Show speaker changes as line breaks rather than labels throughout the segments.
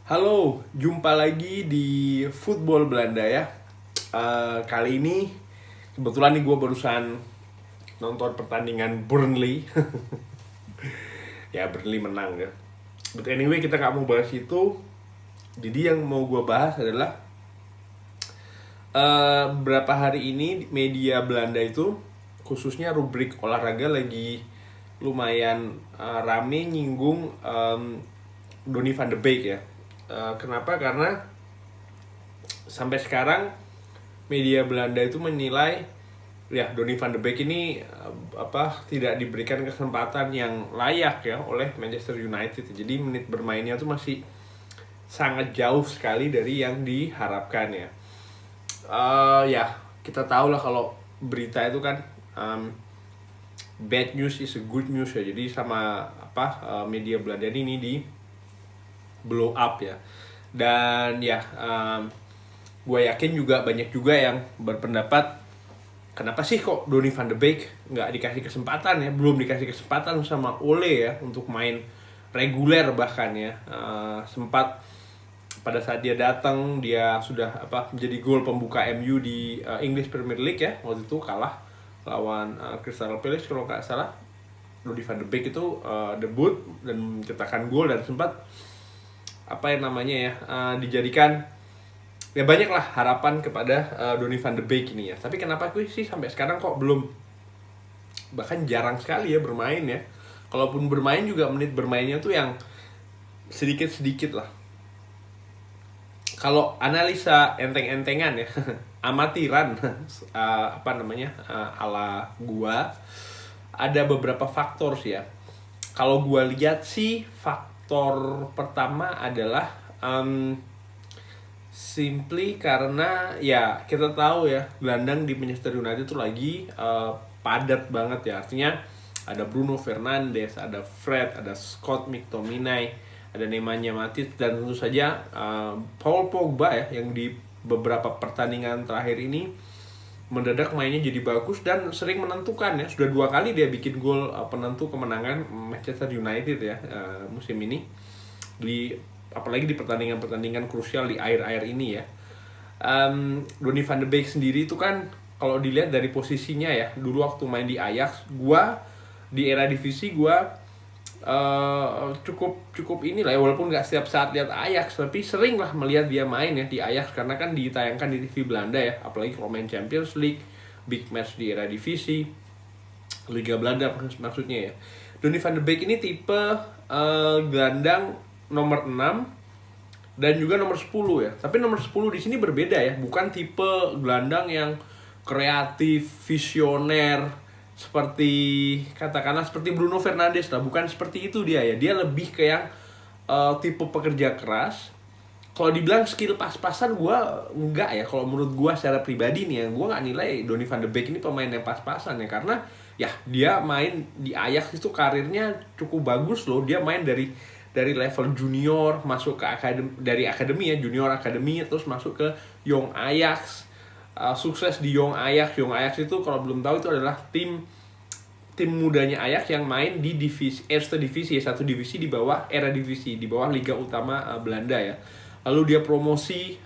Halo, jumpa lagi di Football Belanda ya. Kali ini kebetulan nih gue barusan nonton pertandingan Burnley. Ya Burnley menang ya. But anyway kita nggak mau bahas itu. Jadi yang mau gue bahas adalah beberapa hari ini media Belanda itu khususnya rubrik olahraga lagi lumayan rame nyinggung Donny van de Beek ya. Kenapa? Karena sampai sekarang media Belanda itu menilai ya Donny van de Beek ini tidak diberikan kesempatan yang layak ya oleh Manchester United. Jadi menit bermainnya tuh masih sangat jauh sekali dari yang diharapkan ya. Ya kita tahu lah kalau berita itu kan bad news is a good news ya. Jadi sama media Belanda ini di blow up ya. Dan ya gue yakin juga banyak juga yang berpendapat kenapa sih kok Donny van de Beek nggak dikasih kesempatan ya, belum dikasih kesempatan sama Ole ya untuk main reguler bahkan ya. Sempat pada saat dia datang dia sudah menjadi gol pembuka MU di English Premier League ya, waktu itu kalah lawan Crystal Palace kalau nggak salah. Donny van de Beek itu debut dan mencetakkan gol dan sempat dijadikan ya banyak lah harapan kepada Donny van de Beek ini ya. Tapi kenapa gue sih sampai sekarang kok belum, bahkan jarang sekali ya bermain ya. Kalaupun bermain juga menit bermainnya tuh yang sedikit-sedikit lah. Kalau analisa enteng-entengan ya, amatiran ala gua, ada beberapa faktor sih ya. Kalau gua lihat sih faktor pertama adalah simply karena ya kita tahu ya gelandang di Manchester United itu lagi padat banget ya. Artinya ada Bruno Fernandes, ada Fred, ada Scott McTominay, ada Nemanja Matic, dan tentu saja Paul Pogba ya yang di beberapa pertandingan terakhir ini mendadak mainnya jadi bagus dan sering menentukan ya. Sudah 2 kali dia bikin gol penentu kemenangan Manchester United ya musim ini, apalagi di pertandingan-pertandingan krusial di akhir-akhir ini ya. Donny van de Beek sendiri itu kan kalau dilihat dari posisinya ya, dulu waktu main di Ajax, di era divisi cukup inilah ya, walaupun nggak setiap saat lihat Ajax, tapi sering lah melihat dia main ya di Ajax karena kan ditayangkan di TV Belanda ya, apalagi kalau main Champions League, big match di era divisi, Liga Belanda maksudnya ya. Donny van de Beek ini tipe gelandang nomor 6 dan juga nomor 10 ya. Tapi nomor 10 di sini berbeda ya, bukan tipe gelandang yang kreatif, visioner seperti Bruno Fernandes lah, bukan seperti itu dia ya. Dia lebih ke yang tipe pekerja keras. Kalau dibilang skill pas-pasan, gue enggak ya. Kalau menurut gue secara pribadi nih ya, gue nggak nilai Donny van de Beek ini pemain yang pas-pasan ya, karena ya dia main di Ajax itu karirnya cukup bagus loh. Dia main dari level junior masuk ke akademi ya, junior akademi, terus masuk ke Young Ajax. Sukses di Young Ajax. Young Ajax itu kalau belum tahu itu adalah tim mudanya Ajax yang main di Eerste Divisi, satu divisi di bawah Eredivisie, di bawah Liga Utama Belanda ya. Lalu dia promosi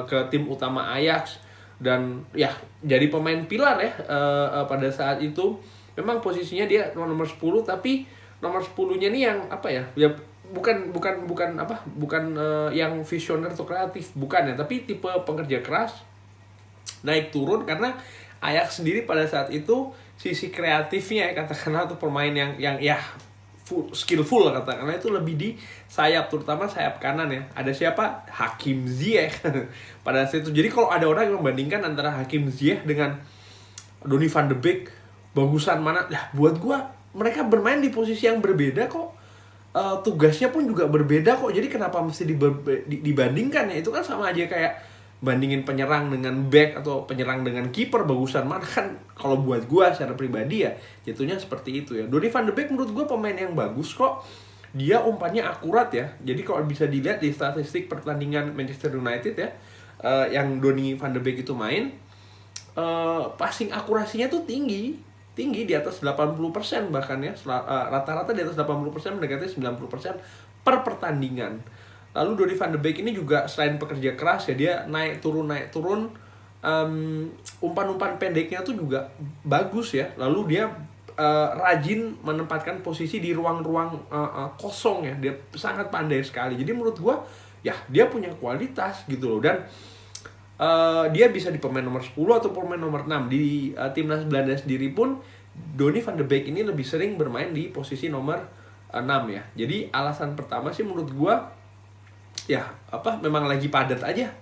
ke tim utama Ajax dan ya jadi pemain pilar ya pada saat itu. Memang posisinya dia nomor 10, tapi nomor 10-nya nih yang ya bukan yang visioner atau kreatif, bukan ya, tapi tipe pekerja keras, naik turun, karena Ajax sendiri pada saat itu sisi kreatifnya ya, katakanlah tuh pemain yang ya skillful katakanlah itu lebih di sayap, terutama sayap kanan ya. Ada siapa? Hakim Ziyech pada saat itu. Jadi kalau ada orang yang membandingkan antara Hakim Ziyech dengan Donny van de Beek, bagusan mana? Ya buat gua mereka bermain di posisi yang berbeda kok. Tugasnya pun juga berbeda kok. Jadi kenapa mesti dibandingkan ya? Itu kan sama aja kayak bandingin penyerang dengan back atau penyerang dengan kiper, bagusan mana. Kan kalau buat gue secara pribadi ya jatuhnya seperti itu ya. Donny van de Beek menurut gue pemain yang bagus kok. Dia umpannya akurat ya. Jadi kalau bisa dilihat di statistik pertandingan Manchester United ya, yang Donny van de Beek itu main, passing akurasinya tuh tinggi di atas 80% bahkan ya, rata-rata di atas 80%, mendekati 90% per pertandingan. Lalu Donny van de Beek ini juga selain pekerja keras ya, dia naik turun. Umpan-umpan pendeknya tuh juga bagus ya. Lalu dia rajin menempatkan posisi di ruang-ruang kosong ya. Dia sangat pandai sekali. Jadi menurut gue ya dia punya kualitas gitu loh. Dan dia bisa di pemain nomor 10 atau pemain nomor 6. Di timnas Belanda sendiri pun Donny van de Beek ini lebih sering bermain di posisi nomor 6 ya. Jadi alasan pertama sih menurut gue ya memang lagi padat aja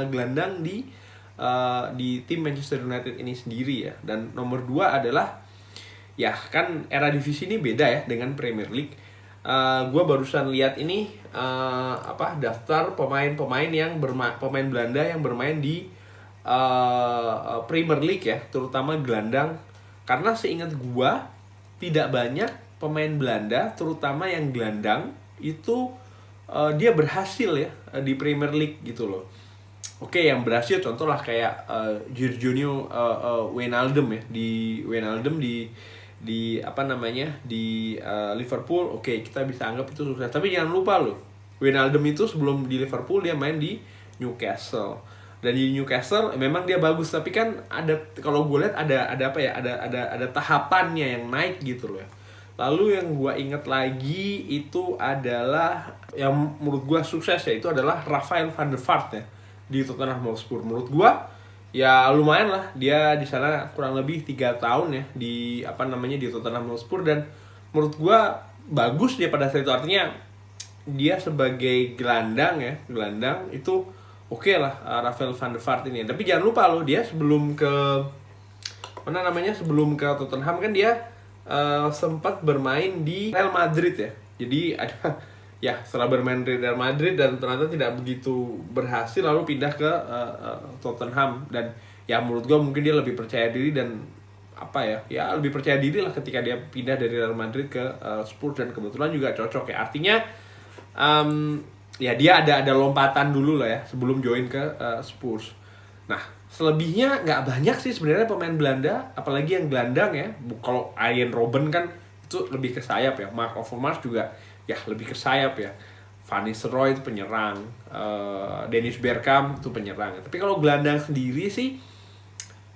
gelandang di tim Manchester United ini sendiri ya. Dan nomor 2 adalah ya kan era divisi ini beda ya dengan Premier League. Gue barusan lihat ini daftar pemain Belanda yang bermain di Premier League ya, terutama gelandang. Karena seingat gue tidak banyak pemain Belanda, terutama yang gelandang itu dia berhasil ya di Premier League gitu loh. Oke, yang berhasil contoh lah kayak Georginio Wijnaldum ya, di Liverpool. Oke, kita bisa anggap itu sukses. Tapi jangan lupa loh, Wijnaldum itu sebelum di Liverpool dia main di Newcastle. Dan di Newcastle memang dia bagus, tapi kan kalau gue lihat ada tahapannya yang naik gitu loh ya. Lalu yang gue inget lagi itu adalah yang menurut gue sukses ya, itu adalah Rafael van der Vaart ya di Tottenham Hotspur. Menurut gue ya lumayan lah, dia di sana kurang lebih 3 tahun ya di Tottenham Hotspur, dan menurut gue bagus dia pada saat itu. Artinya dia sebagai gelandang itu oke lah, Rafael van der Vaart ini. Tapi jangan lupa loh, dia sebelum ke Tottenham kan dia sempat bermain di Real Madrid ya. Jadi ada ya, setelah bermain di Real Madrid dan ternyata tidak begitu berhasil, lalu pindah ke Tottenham. Dan ya menurut gue mungkin dia lebih percaya diri dan lebih percaya diri lah ketika dia pindah dari Real Madrid ke Spurs, dan kebetulan juga cocok ya. Artinya ya dia ada lompatan dulu lah ya sebelum join ke Spurs. Nah, selebihnya nggak banyak sih sebenarnya pemain Belanda, apalagi yang gelandang ya. Kalau Arjen Robben kan itu lebih ke sayap ya. Marc Overmars juga ya lebih ke sayap ya. Van Nistelrooy itu penyerang, Dennis Bergkamp itu penyerang. Tapi kalau gelandang sendiri sih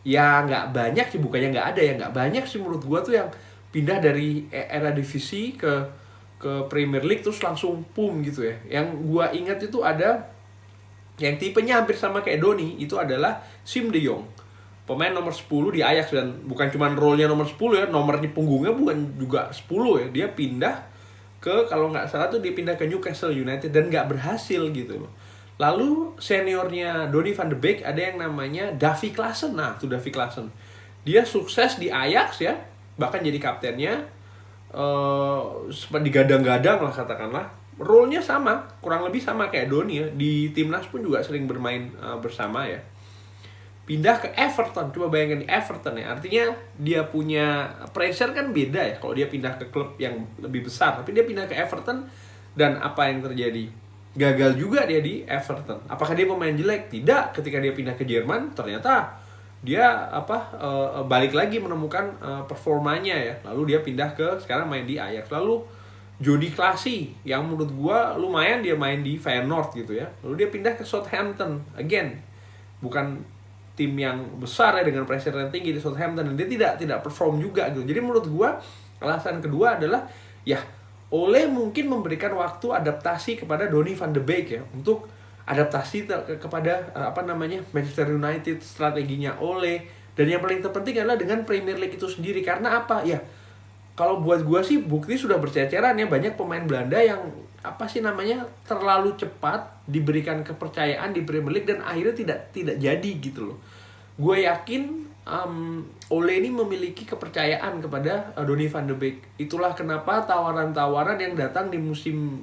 ya nggak banyak sih, bukannya nggak ada ya, nggak banyak sih menurut gua tuh yang pindah dari era divisi ke Premier League terus langsung gitu ya. Yang gua ingat itu ada yang tipenya hampir sama kayak Donny, itu adalah Siem de Jong, pemain nomor 10 di Ajax. Dan bukan cuma role-nya nomor 10 ya, nomornya punggungnya bukan juga 10 ya. Dia pindah ke, kalau nggak salah tuh dia pindah ke Newcastle United dan nggak berhasil gitu loh. Lalu seniornya Donny van de Beek ada yang namanya Davy Klaassen. Nah, tuh Davy Klaassen, dia sukses di Ajax ya, bahkan jadi kaptennya, sempat digadang-gadang lah katakanlah. Role-nya sama, kurang lebih sama kayak Donny ya. Di timnas pun juga sering bermain bersama ya. Pindah ke Everton, coba bayangin di Everton ya. Artinya dia punya pressure kan beda ya kalau dia pindah ke klub yang lebih besar. Tapi dia pindah ke Everton, dan apa yang terjadi? Gagal juga dia di Everton. Apakah dia pemain jelek? Tidak. Ketika dia pindah ke Jerman, ternyata dia balik lagi menemukan performanya ya. Lalu dia pindah ke, sekarang main di Ajax. Lalu Jody Klaasie yang menurut gua lumayan, dia main di Feyenoord gitu ya. Lalu dia pindah ke Southampton. Again, bukan tim yang besar ya dengan pressure yang tinggi di Southampton, dan dia tidak perform juga gitu. Jadi menurut gua alasan kedua adalah ya Ole mungkin memberikan waktu adaptasi kepada Donny van de Beek ya, untuk adaptasi kepada Manchester United, strateginya Ole. Dan yang paling terpenting adalah dengan Premier League itu sendiri. Karena apa ya, kalau buat gue sih bukti sudah berceceran ya, banyak pemain Belanda yang terlalu cepat diberikan kepercayaan di Premier League dan akhirnya tidak jadi gitu loh. Gue yakin Ole ini memiliki kepercayaan kepada Donny van de Beek. Itulah kenapa tawaran-tawaran yang datang di musim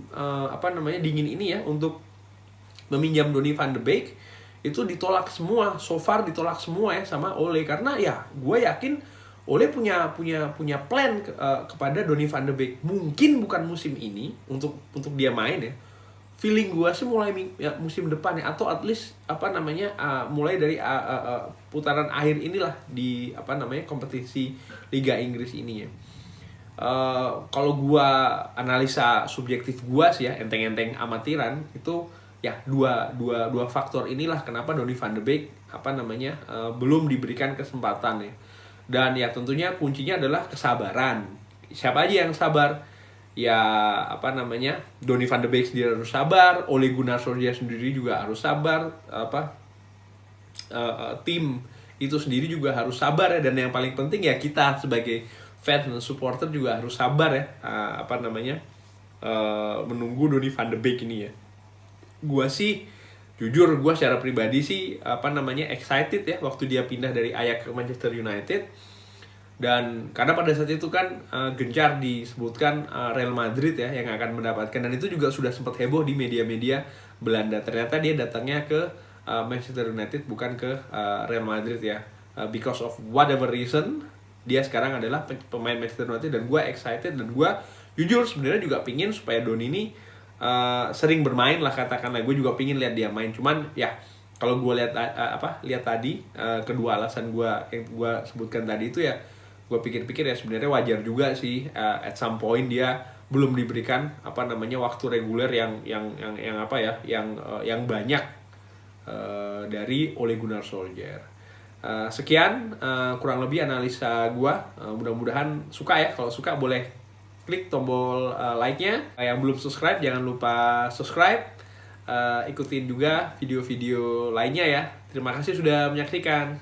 dingin ini ya untuk meminjam Donny van de Beek itu ditolak semua. So far ditolak semua ya sama Ole, karena ya gue yakin Ole punya plan kepada Donny van de Beek. Mungkin bukan musim ini untuk dia main ya. Feeling gue sih mulai musim depan ya, atau at least mulai dari putaran akhir inilah di kompetisi Liga Inggris ini ya. Kalau gua analisa subjektif gua sih ya, enteng-enteng amatiran itu ya dua faktor inilah kenapa Donny van de Beek belum diberikan kesempatan ya. Dan ya tentunya kuncinya adalah kesabaran. Siapa aja yang sabar? Ya Donny van de Beek sendiri harus sabar, Ole Gunnar Solskjaer sendiri juga harus sabar, tim itu sendiri juga harus sabar ya, dan yang paling penting ya kita sebagai fans dan supporter juga harus sabar ya, menunggu Donny van de Beek ini ya. Gua sih jujur, gua secara pribadi sih excited ya waktu dia pindah dari Ajax ke Manchester United. Dan karena pada saat itu kan gencar disebutkan Real Madrid ya yang akan mendapatkan, dan itu juga sudah sempat heboh di media-media Belanda. Ternyata dia datangnya ke Manchester United bukan ke Real Madrid ya. Because of whatever reason dia sekarang adalah pemain Manchester United, dan gue excited, dan gue jujur sebenarnya juga pingin supaya Don ini sering bermain lah, katakanlah. Gue juga pingin lihat dia main, cuman ya kalau gue lihat tadi kedua alasan gue yang gue sebutkan tadi itu ya, gue pikir-pikir ya sebenarnya wajar juga sih at some point dia belum diberikan waktu reguler yang banyak dari Ole Gunnar Solskjaer. Sekian kurang lebih analisa gue. Mudah-mudahan suka ya. Kalau suka boleh klik tombol like-nya. Yang belum subscribe jangan lupa subscribe. Ikutin juga video-video lainnya ya. Terima kasih sudah menyaksikan.